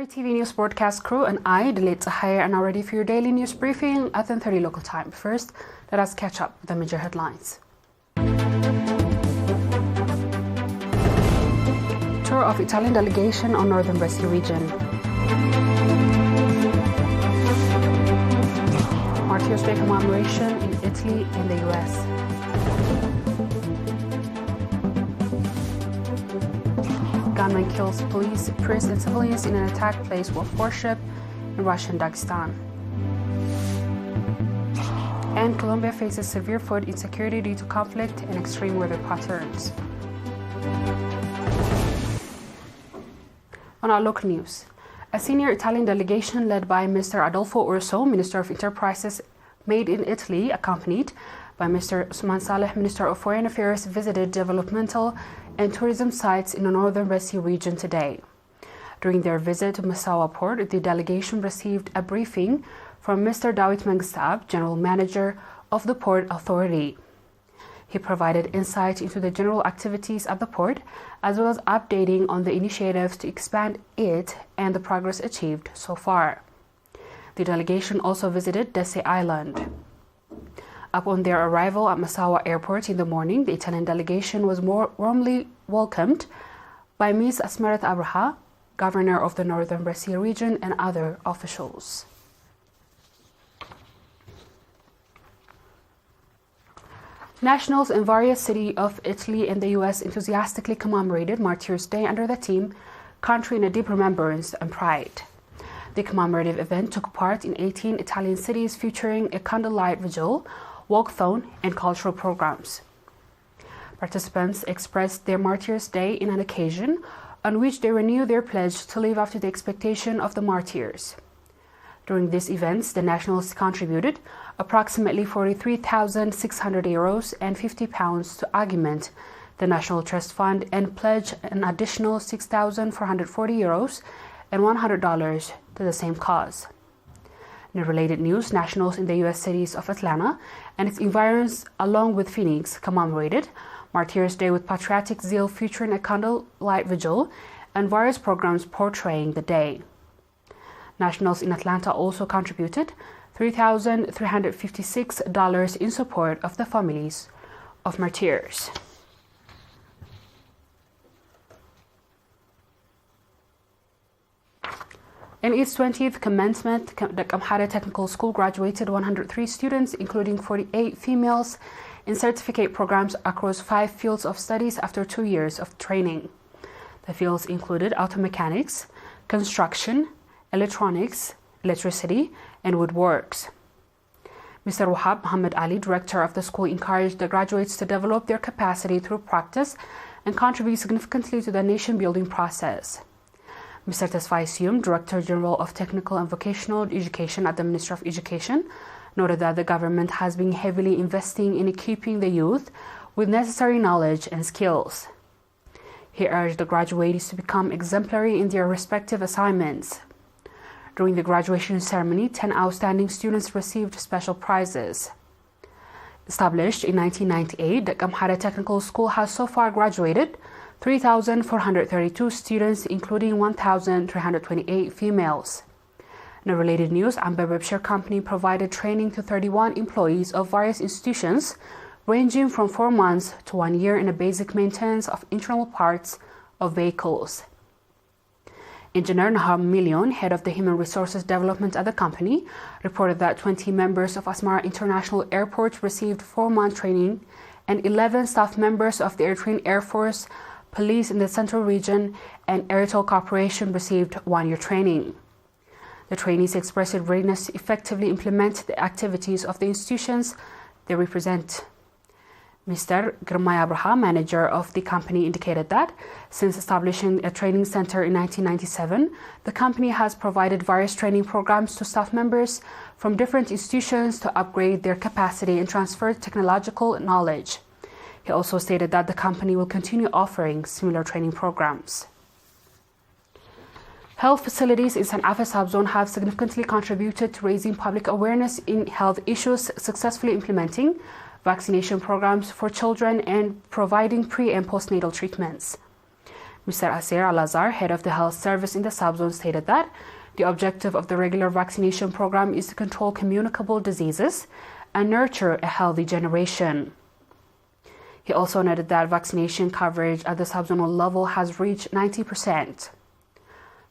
ERi-TV news broadcast crew and I, Delit Zahaya, are now ready for your daily news briefing at 10:30 local time. First, let us catch up with the major headlines. Tour of Italian delegation on Northern Red Sea region. Martyrs' Day commemoration in Italy and the US. Gunman kills police, priests and civilians in an attack place with worship in Russian Dagestan. And Colombia faces severe food insecurity due to conflict and extreme weather patterns. On our local news, a senior Italian delegation led by Mr. Adolfo Urso, Minister of Enterprises Made in Italy, accompanied by Mr. Usman Saleh, Minister of Foreign Affairs, visited developmental and tourism sites in the Northern Red Sea region today. During their visit to Massawa port, the delegation received a briefing from Mr. Dawit Mengstab, General Manager of the Port Authority. He provided insight into the general activities at the port, as well as updating on the initiatives to expand it and the progress achieved so far. The delegation also visited Dese Island. Upon their arrival at Massawa Airport in the morning, the Italian delegation was more warmly welcomed by Ms. Asmarat Abraha, Governor of the Northern Red Sea region, and other officials. Nationals in various cities of Italy and the US enthusiastically commemorated Martyrs' Day under the theme Country in a Deep Remembrance and Pride. The commemorative event took part in 18 Italian cities, featuring a candlelight vigil, walkathon, and cultural programs. Participants expressed their Martyrs' Day in an occasion on which they renew their pledge to live up to the expectation of the martyrs. During these events, the nationals contributed approximately 43,600 euros and £50 to augment the National Trust Fund and pledge an additional 6,440 euros and $100 to the same cause. In related news, nationals in the U.S. cities of Atlanta and its environs, along with Phoenix, commemorated Martyrs' Day with patriotic zeal, featuring a candlelight vigil and various programs portraying the day. Nationals in Atlanta also contributed $3,356 in support of the families of martyrs. In its 20th commencement, the Amhara Technical School graduated 103 students, including 48 females, in certificate programs across 5 fields of studies after 2 years of training. The fields included auto mechanics, construction, electronics, electricity, and woodworks. Mr. Wahab Muhammad Ali, director of the school, encouraged the graduates to develop their capacity through practice and contribute significantly to the nation-building process. Mr. Tasfai Siyum, Director General of Technical and Vocational Education at the Ministry of Education, noted that the government has been heavily investing in equipping the youth with necessary knowledge and skills. He urged the graduates to become exemplary in their respective assignments. During the graduation ceremony, 10 outstanding students received special prizes. Established in 1998, the Amhara Technical School has so far graduated 3,432 students, including 1,328 females. In a related news, Amber Webshare Company provided training to 31 employees of various institutions, ranging from 4 months to 1 year in the basic maintenance of internal parts of vehicles. Engineer Naham Million, head of the Human Resources Development at the company, reported that 20 members of Asmara International Airport received 4-month training, and 11 staff members of the Eritrean Air Force, police in the central region, and Airtel Corporation received 1-year training. The trainees expressed readiness to effectively implement the activities of the institutions they represent. Mr. Girmay Abraha, manager of the company, indicated that since establishing a training center in 1997, the company has provided various training programs to staff members from different institutions to upgrade their capacity and transfer technological knowledge. He also stated that the company will continue offering similar training programs. Health facilities in San Afe subzone have significantly contributed to raising public awareness in health issues, successfully implementing vaccination programs for children and providing pre- and postnatal treatments. Mr. Asir Al-Azhar, head of the health service in the subzone, stated that the objective of the regular vaccination program is to control communicable diseases and nurture a healthy generation. He also noted that vaccination coverage at the subzonal level has reached 90%.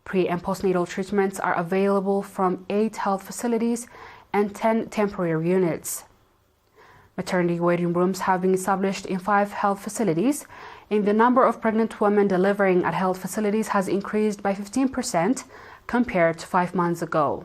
Pre- and postnatal treatments are available from 8 health facilities and 10 temporary units. Maternity waiting rooms have been established in 5 health facilities, and the number of pregnant women delivering at health facilities has increased by 15% compared to 5 months ago.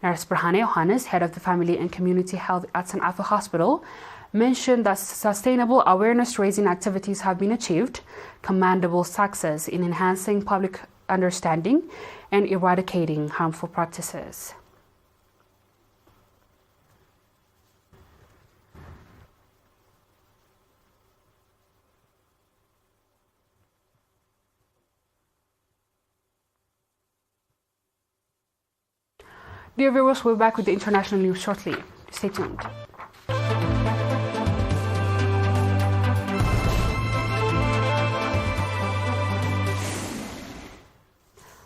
Nurse Brahane Johannes, head of the Family and Community Health at St. Afu Hospital, mentioned that sustainable awareness-raising activities have been achieved, commendable success in enhancing public understanding and eradicating harmful practices. Dear viewers, we'll be back with the international news shortly. Stay tuned.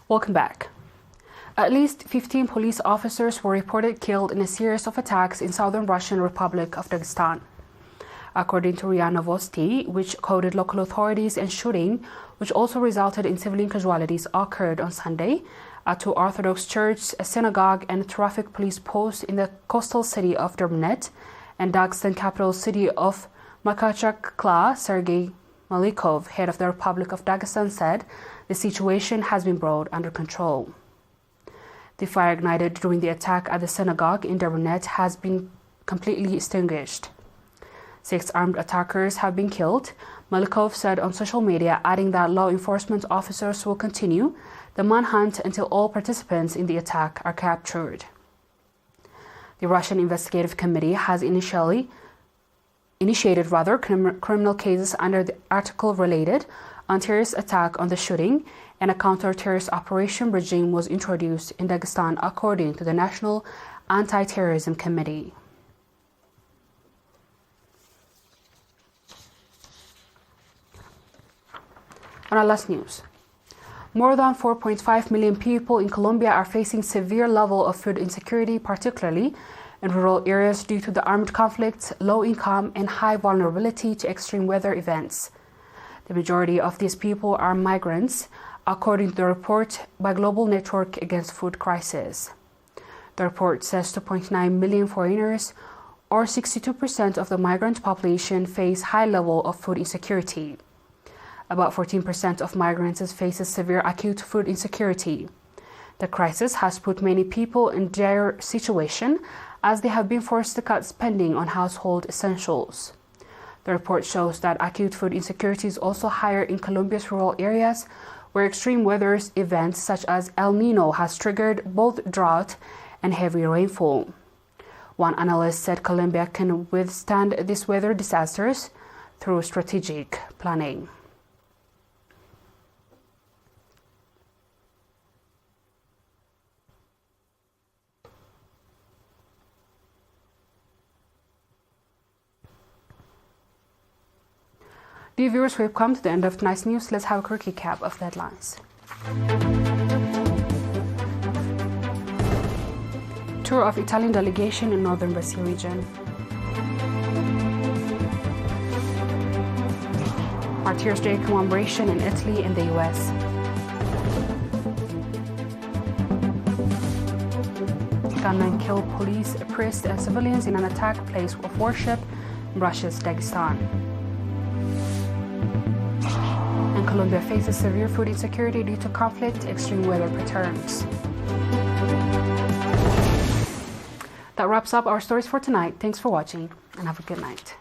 Welcome back. At least 15 police officers were reported killed in a series of attacks in southern Russian Republic of Dagestan. According to RIA Novosti, which quoted local authorities, and shooting, which also resulted in civilian casualties, occurred on Sunday at 2 Orthodox churches, a synagogue, and a traffic police post in the coastal city of Derbanet and Dagestan capital city of Makachakla. Sergei Malikov, head of the Republic of Dagestan, said the situation has been brought under control. The fire ignited during the attack at the synagogue in Derbanet has been completely extinguished. 6 armed attackers have been killed, Malikov said on social media, adding that law enforcement officers will continue the manhunt until all participants in the attack are captured. The Russian Investigative Committee has initiated criminal cases under the article related on terrorist attack on the shooting, and a counter-terrorist operation regime was introduced in Dagestan, according to the National Anti-Terrorism Committee. On our last news, more than 4.5 million people in Colombia are facing severe level of food insecurity, particularly in rural areas due to the armed conflicts, low income, and high vulnerability to extreme weather events. The majority of these people are migrants, according to the report by Global Network Against Food Crisis. The report says 2.9 million foreigners, or 62% of the migrant population, face high level of food insecurity. About 14% of migrants faces severe acute food insecurity. The crisis has put many people in dire situation as they have been forced to cut spending on household essentials. The report shows that acute food insecurity is also higher in Colombia's rural areas, where extreme weather events such as El Niño has triggered both drought and heavy rainfall. One analyst said Colombia can withstand these weather disasters through strategic planning. Dear viewers, we have come to the end of tonight's news. Let's have a quick recap of the headlines. Tour of Italian delegation in Northern Brazil region. Martyrs' Day commemoration in Italy and the US. Gunmen killed police, priests, and civilians in an attack place of worship in Russia's Dagestan. And Colombia faces severe food insecurity due to conflict, extreme weather patterns. That wraps up our stories for tonight. Thanks for watching and have a good night.